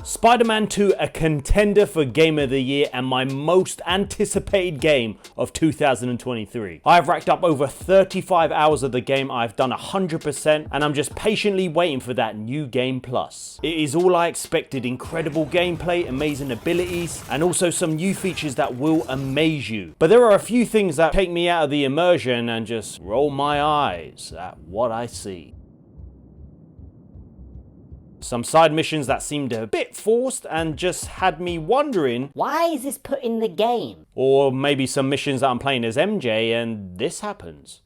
Spider-Man 2, a contender for Game of the Year and my most anticipated game of 2023. I've racked up over 35 hours of the game, I've done 100%, and I'm just patiently waiting for that new game plus. It is all I expected: incredible gameplay, amazing abilities, and also some new features that will amaze you. But there are a few things that take me out of the immersion and just roll my eyes at what I see. Some side missions that seemed a bit forced and just had me wondering, why is this put in the game? Or maybe some missions that I'm playing as MJ and this happens.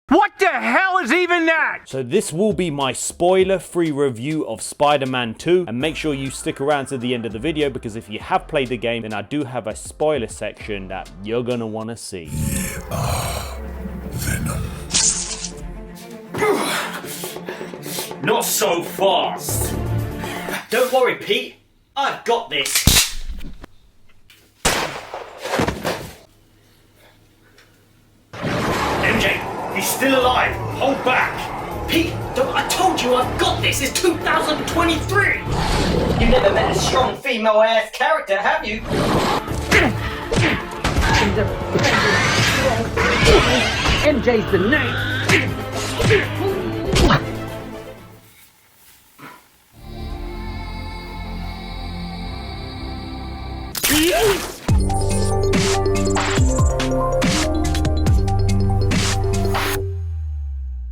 What the hell is even that? So this will be my spoiler-free review of Spider-Man 2, and make sure you stick around to the end of the video, because if you have played the game, then I do have a spoiler section that you're gonna wanna see. Venom. Not so fast! Don't worry, Pete. I've got this. MJ, he's still alive. Hold back. Pete, I told you I've got this. It's 2023. You've never met a strong female-ass character, have you? MJ's the name.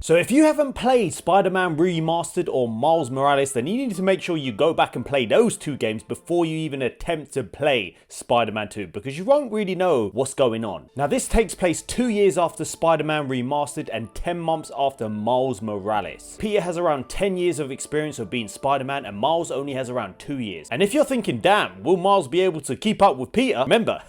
So if you haven't played Spider-Man Remastered or Miles Morales, then you need to make sure you go back and play those two games before you even attempt to play Spider-Man 2, because you won't really know what's going on. Now this takes place 2 years after Spider-Man Remastered and 10 months after Miles Morales. Peter has around 10 years of experience of being Spider-Man and Miles only has around 2 years. And if you're thinking, damn, will Miles be able to keep up with Peter? Remember,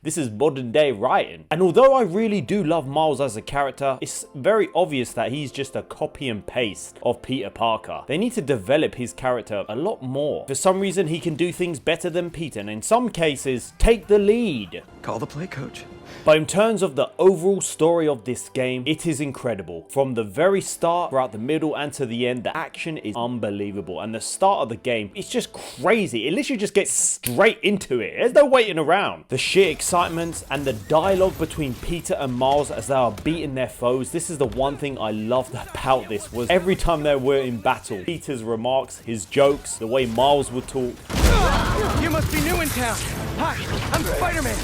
this is modern day writing. And although I really do love Miles as a character, it's very obvious that he's just a copy and paste of Peter Parker. They need to develop his character a lot more. For some reason, he can do things better than Peter, and in some cases, take the lead. Call the play, coach. But in terms of the overall story of this game, it is incredible. From the very start, throughout the middle, and to the end, the action is unbelievable. And the start of the game, it's just crazy. It literally just gets straight into it. There's no waiting around. The sheer excitement and the dialogue between Peter and Miles as they are beating their foes. This is the one thing I loved about this, was every time they were in battle, Peter's remarks, his jokes, the way Miles would talk. You must be new in town. Hi, I'm Spider-Man.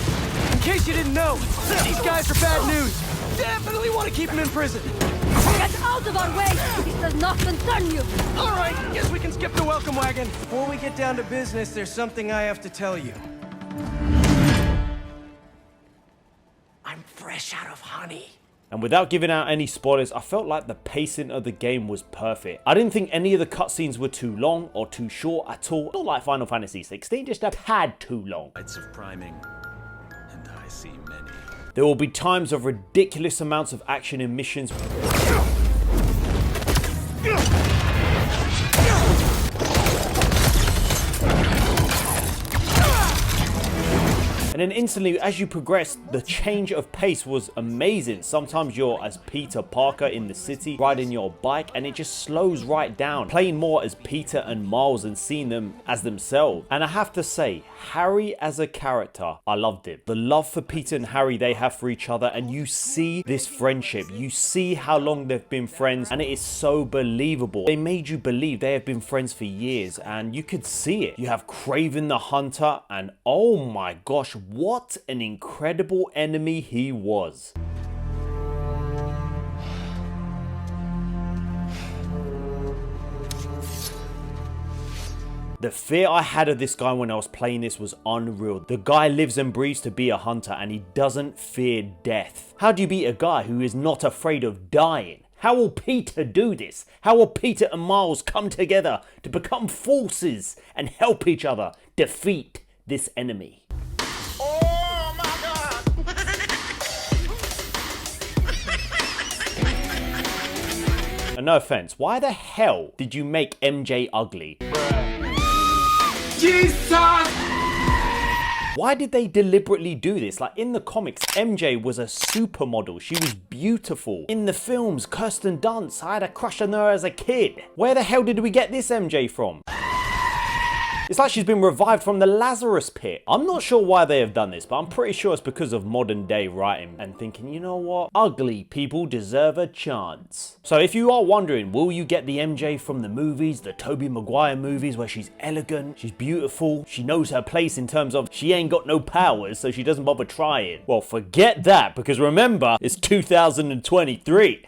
In case you didn't know, these guys are bad news. Definitely want to keep him in prison. Get out of our way! This does not concern you! All right, guess we can skip the welcome wagon. Before we get down to business, there's something I have to tell you. I'm fresh out of honey. And without giving out any spoilers, I felt like the pacing of the game was perfect. I didn't think any of the cutscenes were too long or too short at all. Not like Final Fantasy 16, just a tad too long. Lights of priming, and I see many. There will be times of ridiculous amounts of action in missions. And then instantly, as you progress, the change of pace was amazing. Sometimes you're as Peter Parker in the city, riding your bike, and it just slows right down. Playing more as Peter and Miles and seeing them as themselves. And I have to say, Harry as a character, I loved it. The love for Peter and Harry they have for each other, and you see this friendship. You see how long they've been friends, and it is so believable. They made you believe they have been friends for years, and you could see it. You have Kraven the Hunter, and oh my gosh, what an incredible enemy he was. The fear I had of this guy when I was playing this was unreal. The guy lives and breathes to be a hunter, and he doesn't fear death. How do you beat a guy who is not afraid of dying? How will Peter do this? How will Peter and Miles come together to become forces and help each other defeat this enemy? And no offense, why the hell did you make MJ ugly? Jesus! Why did they deliberately do this? Like in the comics, MJ was a supermodel. She was beautiful. In the films, Kirsten Dunst, I had a crush on her as a kid. Where the hell did we get this MJ from? It's like she's been revived from the Lazarus pit. I'm not sure why they have done this, but I'm pretty sure it's because of modern day writing and thinking, you know what? Ugly people deserve a chance. So if you are wondering, will you get the MJ from the movies, the Tobey Maguire movies where she's elegant, she's beautiful, she knows her place in terms of she ain't got no powers, so she doesn't bother trying? Well, forget that, because remember, it's 2023.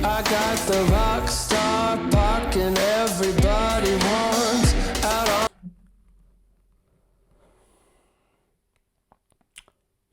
I got the rock star parking everybody wants out on.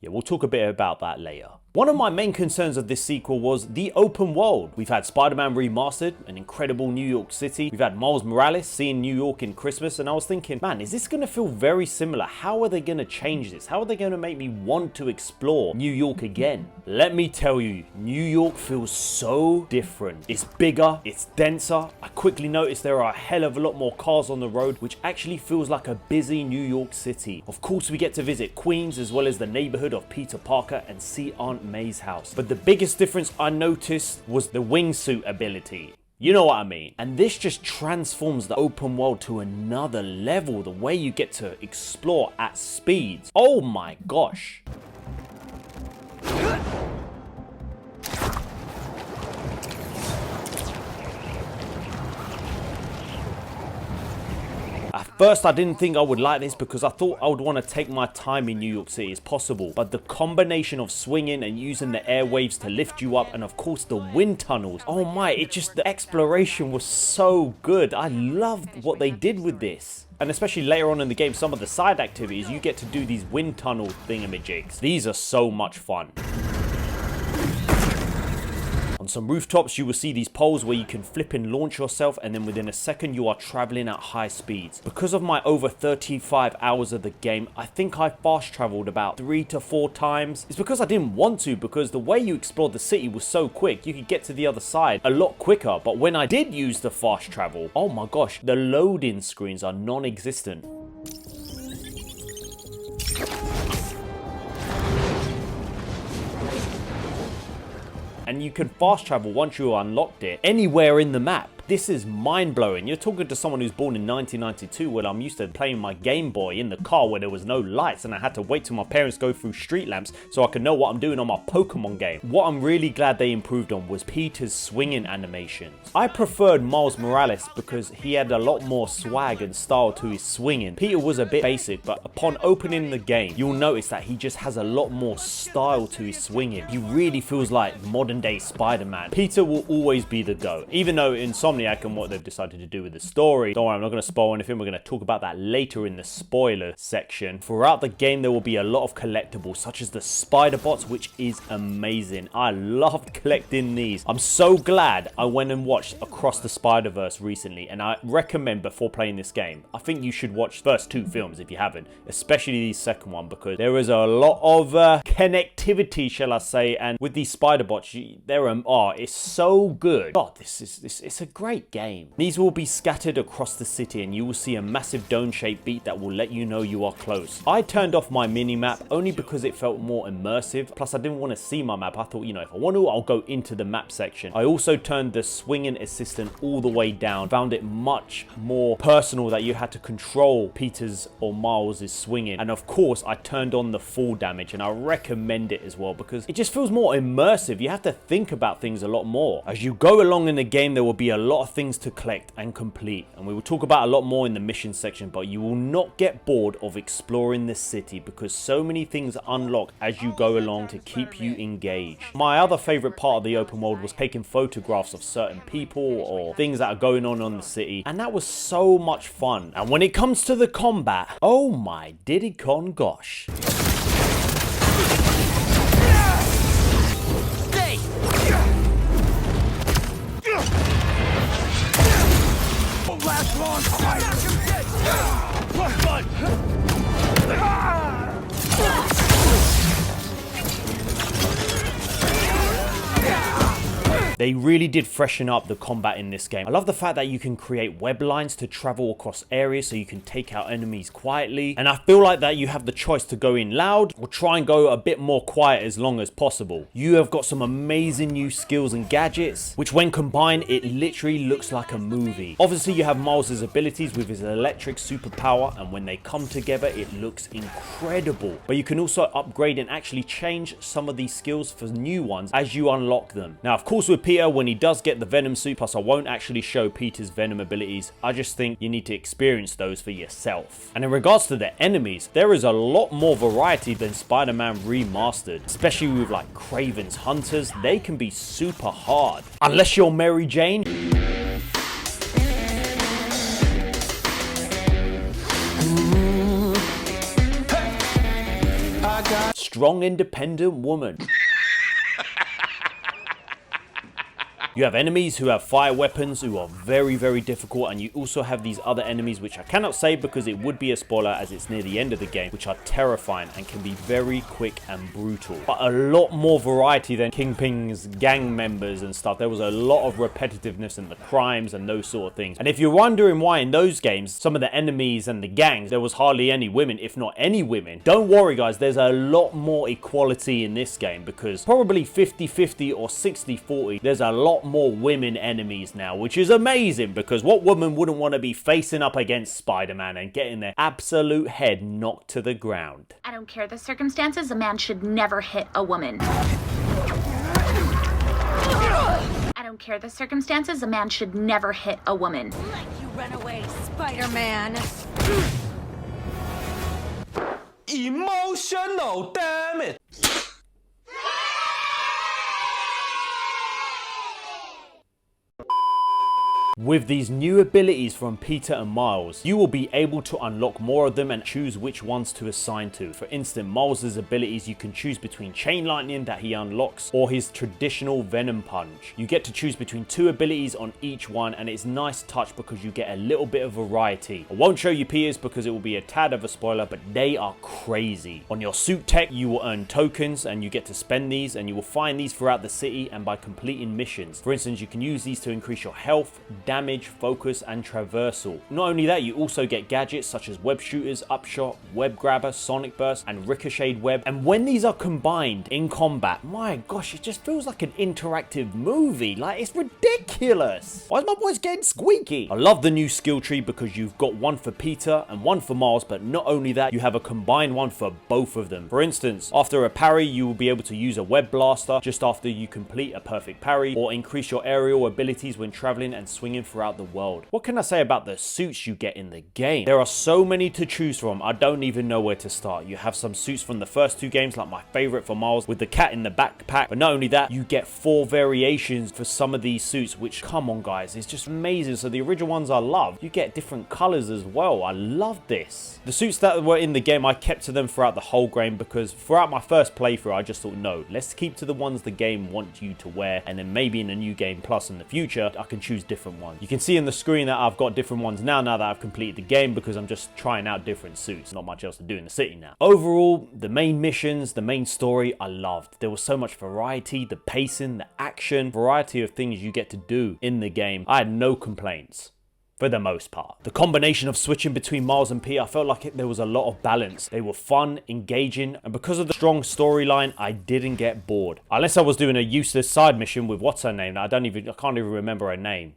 Yeah, we'll talk a bit about that later. One of my main concerns of this sequel was the open world. We've had Spider-Man Remastered, an incredible New York City. We've had Miles Morales seeing New York in Christmas, and I was thinking, man, is this gonna feel very similar? How are they gonna change this? How are they gonna make me want to explore New York again? Let me tell you, New York feels so different. It's bigger, it's denser. I quickly noticed there are a hell of a lot more cars on the road, which actually feels like a busy New York City. Of course, we get to visit Queens as well as the neighborhood of Peter Parker and see Aunt May's house. But the biggest difference I noticed was the wingsuit ability. You know what I mean? And this just transforms the open world to another level. The way you get to explore at speeds. Oh my gosh. At first, I didn't think I would like this because I thought I would want to take my time in New York City as possible. But the combination of swinging and using the airwaves to lift you up, and of course the wind tunnels. Oh my, the exploration was so good. I loved what they did with this. And especially later on in the game, some of the side activities, you get to do these wind tunnel thingamajigs. These are so much fun. On some rooftops, you will see these poles where you can flip and launch yourself, and then within a second you are traveling at high speeds. Because of my over 35 hours of the game, I think I fast traveled about 3 to 4 times. It's because I didn't want to, because the way you explored the city was so quick, you could get to the other side a lot quicker. But when I did use the fast travel, oh my gosh, the loading screens are non-existent. And you can fast travel once you unlocked it anywhere in the map. This is mind-blowing. You're talking to someone who's born in 1992, when I'm used to playing my Game Boy in the car where there was no lights and I had to wait till my parents go through street lamps so I could know what I'm doing on my Pokemon game. What I'm really glad they improved on was Peter's swinging animations. I preferred Miles Morales because he had a lot more swag and style to his swinging. Peter was a bit basic, but upon opening the game, you'll notice that he just has a lot more style to his swinging. He really feels like modern day Spider-Man. Peter will always be the GOAT, even though Insomniac and what they've decided to do with the story. Don't worry, I'm not going to spoil anything. We're going to talk about that later in the spoiler section. Throughout the game, there will be a lot of collectibles, such as the spider bots, which is amazing. I loved collecting these. I'm so glad I went and watched Across the Spider-Verse recently, and I recommend before playing this game, I think you should watch the first 2 films if you haven't, especially the second one, because there is a lot of connectivity, shall I say, and with these spider bots, it's so good. God, it's a great game. These will be scattered across the city, and you will see a massive dome-shaped beat that will let you know you are close. I turned off my mini-map only because it felt more immersive. Plus, I didn't want to see my map. I thought, you know, if I want to, I'll go into the map section. I also turned the swinging assistant all the way down. Found it much more personal that you had to control Peter's or Miles' swinging. And of course, I turned on the fall damage, and I recommend it as well because it just feels more immersive. You have to think about things a lot more. As you go along in the game, there will be a lot of things to collect and complete, and we will talk about a lot more in the mission section, but you will not get bored of exploring the city because so many things unlock as you go along to keep you engaged. My other favorite part of the open world was taking photographs of certain people or things that are going on in the city, and that was so much fun. And when it comes to the combat, oh my diddy-con gosh. Last long fight. They really did freshen up the combat in this game. I love the fact that you can create web lines to travel across areas so you can take out enemies quietly. And I feel like that you have the choice to go in loud or try and go a bit more quiet as long as possible. You have got some amazing new skills and gadgets, which when combined, it literally looks like a movie. Obviously, you have Miles' abilities with his electric superpower, and when they come together, it looks incredible. But you can also upgrade and actually change some of these skills for new ones as you unlock them. Now, of course, with Peter, when he does get the Venom suit, plus I won't actually show Peter's Venom abilities, I just think you need to experience those for yourself. And in regards to the enemies, there is a lot more variety than Spider-Man Remastered, especially with like Kraven's Hunters. They can be super hard. Unless you're Mary Jane. Strong, independent woman. You have enemies who have fire weapons who are very, very difficult, and you also have these other enemies which I cannot say because it would be a spoiler as it's near the end of the game, which are terrifying and can be very quick and brutal. But a lot more variety than Kingpin's gang members and stuff. There was a lot of repetitiveness in the crimes and those sort of things. And if you're wondering why in those games, some of the enemies and the gangs, there was hardly any women, if not any women, don't worry guys, there's a lot more equality in this game because probably 50-50 or 60-40, there's a lot more women enemies now, which is amazing because what woman wouldn't want to be facing up against Spider-Man and getting their absolute head knocked to the ground? I don't care the circumstances, a man should never hit a woman. I don't care the circumstances, a man should never hit a woman. Let you run away, Spider-Man. Emotional, damn it! With these new abilities from Peter and Miles, you will be able to unlock more of them and choose which ones to assign to. For instance, Miles' abilities, you can choose between Chain Lightning that he unlocks or his traditional Venom Punch. You get to choose between 2 abilities on each one, and it's a nice touch because you get a little bit of variety. I won't show you Peter's because it will be a tad of a spoiler, but they are crazy. On your suit tech, you will earn tokens and you get to spend these, and you will find these throughout the city and by completing missions. For instance, you can use these to increase your health, damage, focus, and traversal. Not only that, you also get gadgets such as web shooters, upshot, web grabber, sonic burst, and ricocheted web. And when these are combined in combat, my gosh, it just feels like an interactive movie. Like, it's ridiculous. Why is my voice getting squeaky? I love the new skill tree because you've got one for Peter and one for Miles, but not only that, you have a combined one for both of them. For instance, after a parry, you will be able to use a web blaster just after you complete a perfect parry, or increase your aerial abilities when traveling and swinging throughout the world. What can I say about the suits you get in the game? There are so many to choose from, I don't even know where to start. You have some suits from the first 2 games, like my favorite for Miles with the cat in the backpack, but not only that, you get 4 variations for some of these suits, which, come on guys, it's just amazing. So the original ones I love, you get different colors as well. I love this. The suits that were in the game, I kept to them throughout the whole game because throughout my first playthrough, I just thought, no, let's keep to the ones the game wants you to wear, and then maybe in a new game plus in the future, I can choose different ones. You can see in the screen that I've got different ones now that I've completed the game because I'm just trying out different suits. Not much else to do in the city now. Overall, the main missions, the main story, I loved. There was so much variety, the pacing, the action, variety of things you get to do in the game. I had no complaints. For the most part. The combination of switching between Miles and Peter, I felt like there was a lot of balance. They were fun, engaging, and because of the strong storyline, I didn't get bored. Unless I was doing a useless side mission with what's her name? I can't even remember her name.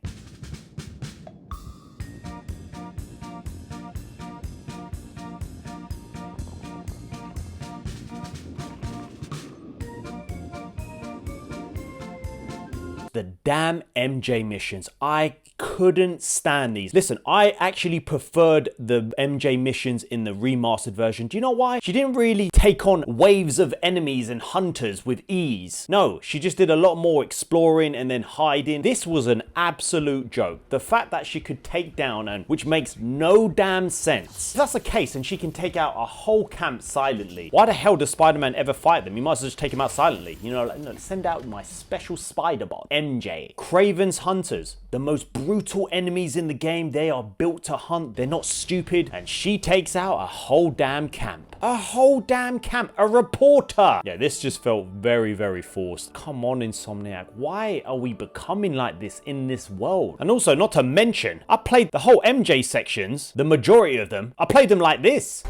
The damn MJ missions. I couldn't stand these. Listen, I actually preferred the MJ missions in the remastered version. Do you know why? She didn't really take on waves of enemies and hunters with ease. No, she just did a lot more exploring and then hiding. This was an absolute joke. The fact that she could take down, and which makes no damn sense. If that's the case, and she can take out a whole camp silently, why the hell does Spider-Man ever fight them? You might as well just take him out silently. You know, like, no, send out my special spider bot, MJ. Kraven's Hunters, the most brutal brutal enemies in the game. They are built to hunt. They're not stupid. And she takes out a whole damn camp. A whole damn camp. A reporter. Yeah, this just felt very, very forced. Come on, Insomniac. Why are we becoming like this in this world? And also, not to mention, I played the whole MJ sections, the majority of them. I played them like this.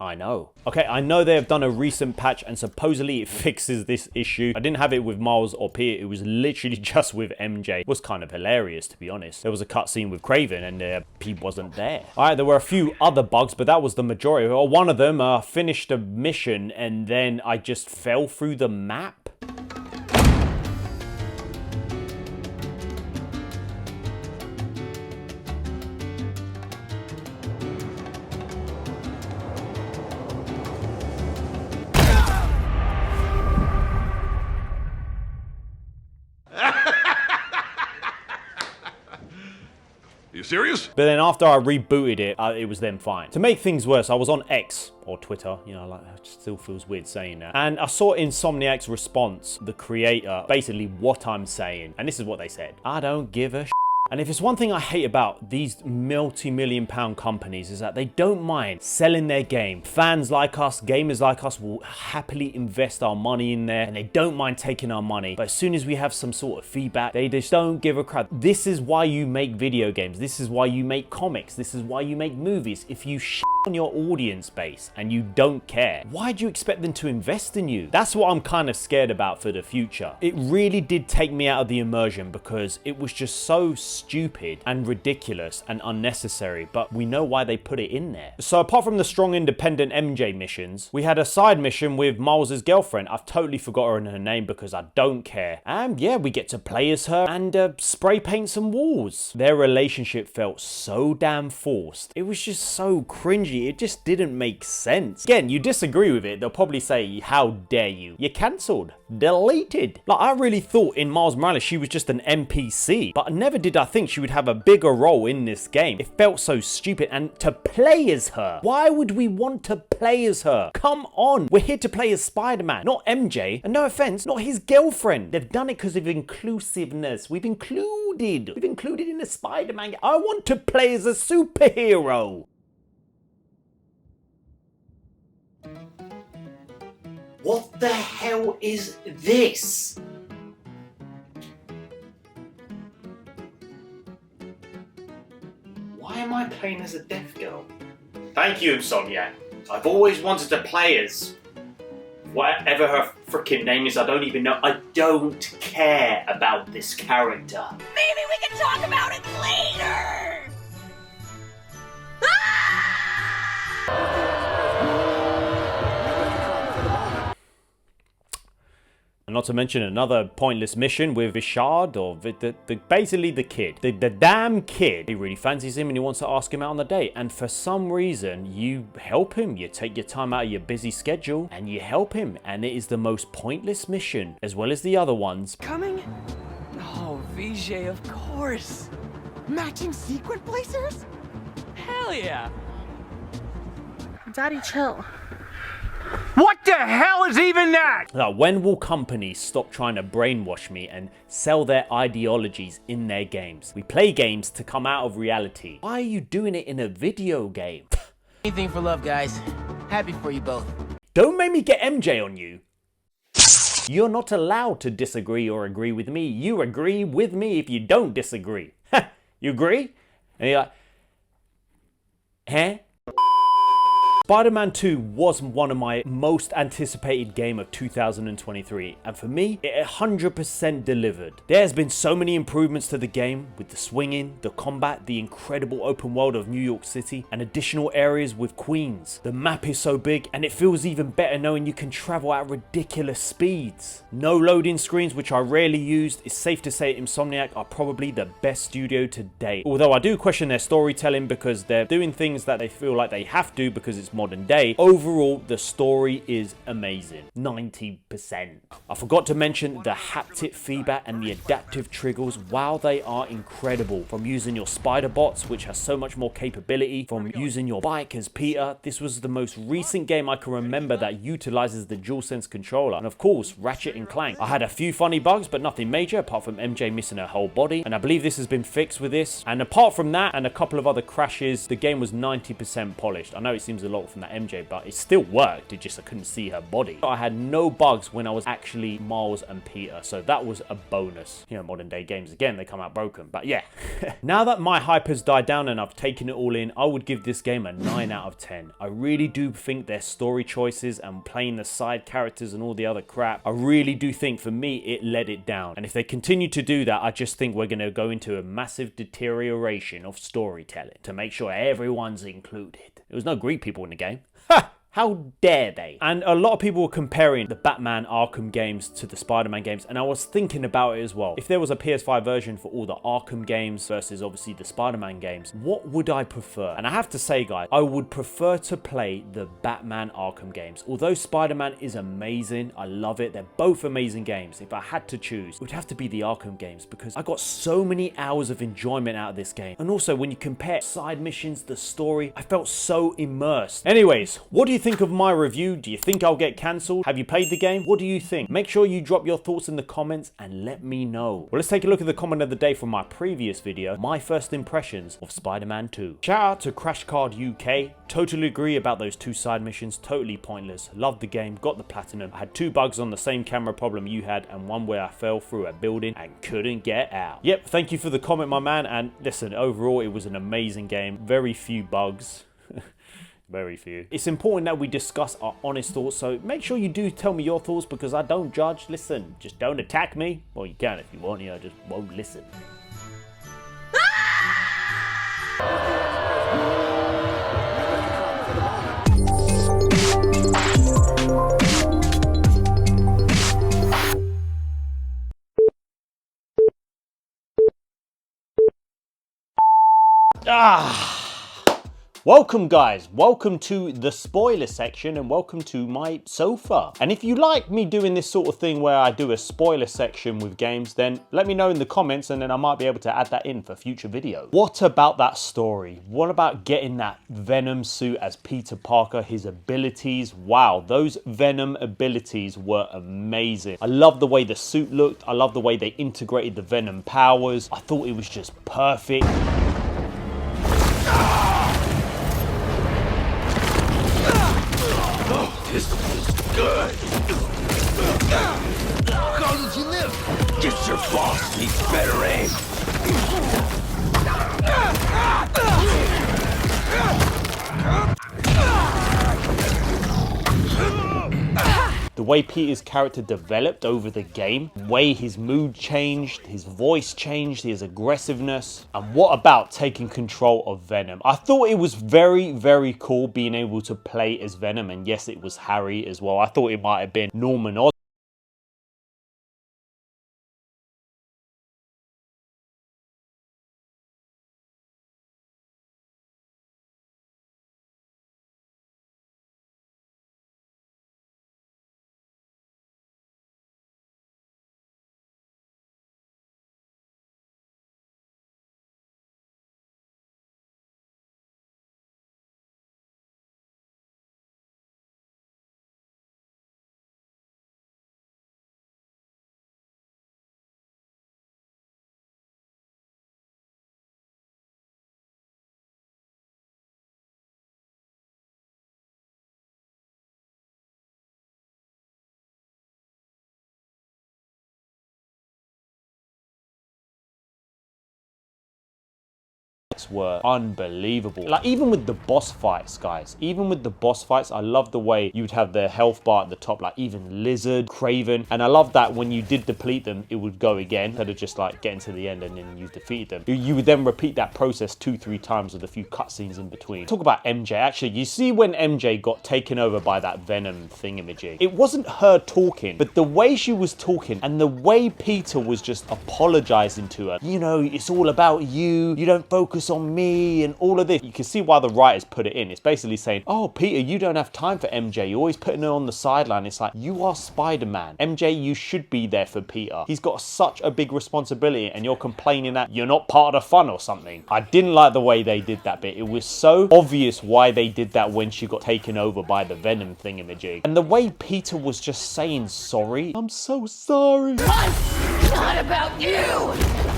I know. Okay, I know they have done a recent patch and supposedly it fixes this issue. I didn't have it with Miles or Peter. It was literally just with MJ. It was kind of hilarious, to be honest. There was a cutscene with Craven and he wasn't there. All right, there were a few other bugs, but that was the majority. Or one of them, finished a mission and then I just fell through the map. You serious? But then after I rebooted it, it was then fine. To make things worse, I was on X, or Twitter, you know, like, it still feels weird saying that. And I saw Insomniac's response, the creator, basically what I'm saying. And this is what they said. I don't give a And if it's one thing I hate about these multi-million-pound companies is that they don't mind selling their game. Fans like us, gamers like us will happily invest our money in there and they don't mind taking our money. But as soon as we have some sort of feedback, they just don't give a crap. This is why you make video games. This is why you make comics. This is why you make movies. If you on your audience base and you don't care, why do you expect them to invest in you? That's what I'm kind of scared about for the future. It really did take me out of the immersion because it was just so stupid and ridiculous and unnecessary, but we know why they put it in there. So apart from the strong independent MJ missions, we had a side mission with Miles's girlfriend. I've totally forgotten her name because I don't care. And yeah, we get to play as her and spray paint some walls. Their relationship felt so damn forced. It was just so cringy. It just didn't make sense. Again, you disagree with it, they'll probably say, how dare you? You're cancelled. Deleted. Like, I really thought in Miles Morales she was just an NPC, but never did I think she would have a bigger role in this game. It felt so stupid, and to play as her. Why would we want to play as her? Come on, we're here to play as Spider-Man, not MJ, and no offense, not his girlfriend. They've done it because of inclusiveness. We've included in the Spider-Man. I want to play as a superhero. What the hell is this? Why am I playing as a deaf girl? Thank you, Insomniac. I've always wanted to play as whatever her freaking name is. I don't even know. I don't care about this character. Maybe we can talk about it later! Not to mention another pointless mission with Vishard, or basically the kid. The damn kid. He really fancies him and he wants to ask him out on the date. And for some reason, you help him. You take your time out of your busy schedule and you help him. And it is the most pointless mission, as well as the other ones. Coming? Oh, VJ, of course. Matching sequin placers? Hell yeah. Daddy, chill. What the hell is even that? Now, when will companies stop trying to brainwash me and sell their ideologies in their games? We play games to come out of reality. Why are you doing it in a video game? Anything for love, guys. Happy for you both. Don't make me get MJ on you. You're not allowed to disagree or agree with me. You agree with me if you don't disagree. You agree? And you're like, huh? Spider-Man 2 was one of my most anticipated game of 2023, and for me, it 100% delivered. There has been so many improvements to the game, with the swinging, the combat, the incredible open world of New York City, and additional areas with Queens. The map is so big, and it feels even better knowing you can travel at ridiculous speeds. No loading screens, which I rarely used. It's safe to say Insomniac are probably the best studio to date. Although I do question their storytelling because they're doing things that they feel like they have to because it's modern day, overall the story is amazing. 90%. I forgot to mention the haptic feedback and the adaptive triggers. Wow, they are incredible. From using your spider bots, which has so much more capability, from using your bike as Peter. This was the most recent game I can remember that utilizes the DualSense controller. And of course, Ratchet and Clank. I had a few funny bugs, but nothing major apart from MJ missing her whole body. And I believe this has been fixed with this. And apart from that and a couple of other crashes, the game was 90% polished. I know it seems a lot from that MJ, but it still worked. It just I couldn't see her body. I had no bugs when I was actually Miles and Peter, so that was a bonus. You know, modern day games, again, they come out broken, but yeah. Now that my hype has died down and I've taken it all in, I would give this game a 9 out of 10. I really do think their story choices and playing the side characters and all the other crap, I really do think for me it let it down. And if they continue to do that, I just think we're going to go into a massive deterioration of storytelling to make sure everyone's included. There was no Greek people in the game. Ha! How dare they? And a lot of people were comparing the Batman Arkham games to the Spider-Man games, and I was thinking about it as well. If there was a PS5 version for all the Arkham games versus obviously the Spider-Man games, what would I prefer? And I have to say, guys, I would prefer to play the Batman Arkham games. Although Spider-Man is amazing, I love it, they're both amazing games. If I had to choose, it would have to be the Arkham games because I got so many hours of enjoyment out of this game. And also, when you compare side missions, the story, I felt so immersed. Anyways, what do you think of my review? Do you think I'll get cancelled? Have you played the game? What do you think? Make sure you drop your thoughts in the comments and let me know. Well, let's take a look at the comment of the day from my previous video, my first impressions of Spider-Man 2. Shout out to Crash Card UK. Totally agree about those 2 side missions, totally pointless. Loved the game, got the platinum. I had 2 bugs on the same camera problem you had and one where I fell through a building and couldn't get out. Yep, thank you for the comment, my man, and listen, overall it was an amazing game. Very few bugs. Very few. It's important that we discuss our honest thoughts, so make sure you do tell me your thoughts because I don't judge. Listen, just don't attack me. Well, you can if you want, I just won't listen. Welcome guys, welcome to the spoiler section and welcome to my sofa. And if you like me doing this sort of thing where I do a spoiler section with games, then let me know in the comments and then I might be able to add that in for future videos. What about that story? What about getting that Venom suit as Peter Parker, his abilities? Wow, those Venom abilities were amazing. I love the way the suit looked. I love the way they integrated the Venom powers. I thought it was just perfect. This feels good. How did you live? Just your boss needs better aim. The way Peter's character developed over the game, the way his mood changed, his voice changed, his aggressiveness. And what about taking control of Venom? I thought it was very, very cool being able to play as Venom. And yes, it was Harry as well. I thought it might have been Norman Osborn. Were unbelievable. Like even with the boss fights, guys, even with the boss fights, I love the way you'd have their health bar at the top, like even Lizard, Craven, and I love that when you did deplete them, it would go again instead of just like getting to the end and then you defeated them. You would then repeat that process 2-3 times with a few cutscenes in between. Talk about MJ. Actually, you see when MJ got taken over by that Venom thingamajig, it wasn't her talking, but the way she was talking and the way Peter was just apologizing to her. You know, it's all about you. You don't focus focus on me and all of this. You can see why the writers put it in. It's basically saying, oh, Peter, you don't have time for MJ. You're always putting her on the sideline. It's like, you are Spider-Man. MJ, you should be there for Peter. He's got such a big responsibility and you're complaining that you're not part of the fun or something. I didn't like the way they did that bit. It was so obvious why they did that when she got taken over by the Venom thingamajig. And the way Peter was just saying sorry. I'm so sorry. Not about you!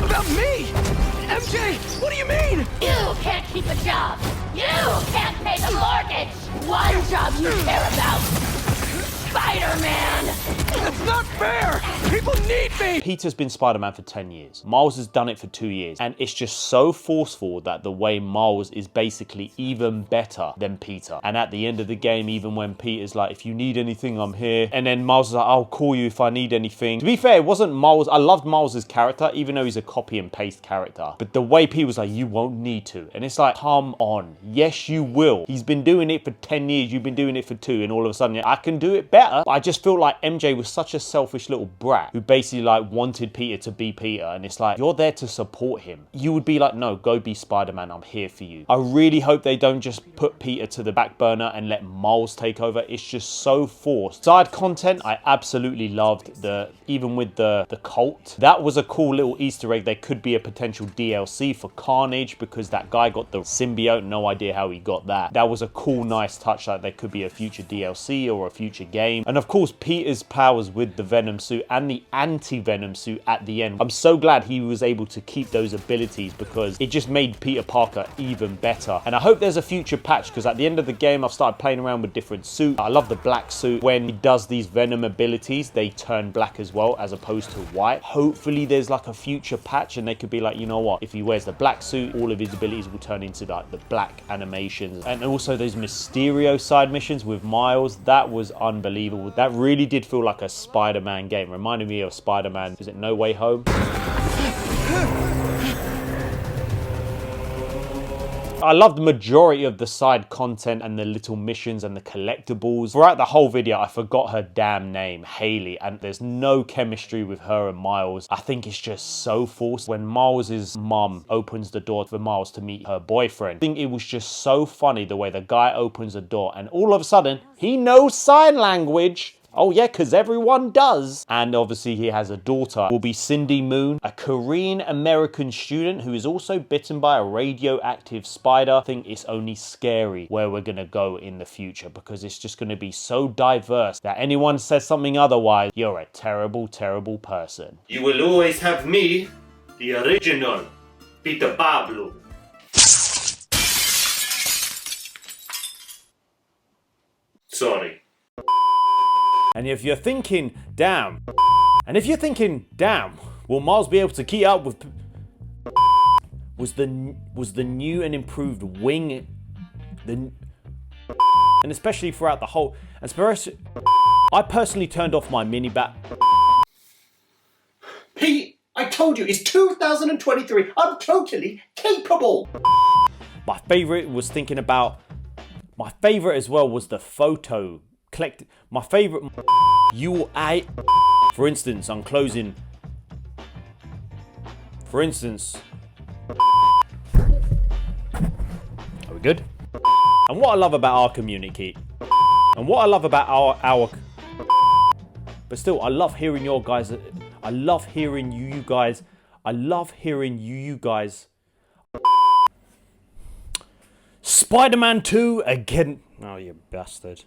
About me? MJ, what do you mean? You can't keep a job! You can't pay the mortgage! One job you care about! Spider-Man! That's not fair! People need me! Peter's been Spider-Man for 10 years. Miles has done it for 2 years. And it's just so forceful that the way Miles is basically even better than Peter. And at the end of the game, even when Peter's like, if you need anything, I'm here. And then Miles is like, I'll call you if I need anything. To be fair, it wasn't Miles. I loved Miles' character, even though he's a copy and paste character. But the way Peter was like, you won't need to. And it's like, come on. Yes, you will. He's been doing it for 10 years. You've been doing it for 2. And all of a sudden, I can do it better. But I just feel like MJ was such a selfish little brat who basically like wanted Peter to be Peter. And it's like, you're there to support him. You would be like, no, go be Spider-Man. I'm here for you. I really hope they don't just put Peter to the back burner and let Miles take over. It's just so forced. Side content, I absolutely loved even with the cult. That was a cool little Easter egg. There could be a potential DLC for Carnage because that guy got the symbiote. No idea how he got that. That was a cool, nice touch. Like there could be a future DLC or a future game. And of course, Peter's powers with the Venom suit and the anti-Venom suit at the end. I'm so glad he was able to keep those abilities because it just made Peter Parker even better. And I hope there's a future patch because at the end of the game, I've started playing around with different suits. I love the black suit. When he does these Venom abilities, they turn black as well as opposed to white. Hopefully there's like a future patch and they could be like, you know what? If he wears the black suit, all of his abilities will turn into like the black animations. And also those Mysterio side missions with Miles, that was unbelievable. That really did feel like a Spider-Man game. Reminded me of Spider-Man, is it No Way Home? I love the majority of the side content and the little missions and the collectibles. Throughout the whole video, I forgot her damn name, Haley, and there's no chemistry with her and Miles. I think it's just so forced. When Miles' mum opens the door for Miles to meet her boyfriend, I think it was just so funny the way the guy opens the door and all of a sudden, he knows sign language. Oh yeah, because everyone does. And obviously he has a daughter. Will be Cindy Moon, a Korean-American student who is also bitten by a radioactive spider. I think it's only scary where we're going to go in the future because it's just going to be so diverse that anyone says something otherwise, you're a terrible, terrible person. You will always have me, the original Peter Pablo. Sorry. And if you're thinking, damn, will Miles be able to keep up with... Was the new and improved wing... And especially throughout the whole... I personally turned off my mini-bat... Pete, I told you, it's 2023. I'm totally capable. My favorite was thinking about... My favorite as well was the photo... My favorite for instance, I'm closing. For instance, are we good? And what I love about our community, and what I love about our, but still, I love hearing your guys. I love hearing you guys. I love hearing you guys. Spider-Man 2 again. Oh, you bastard.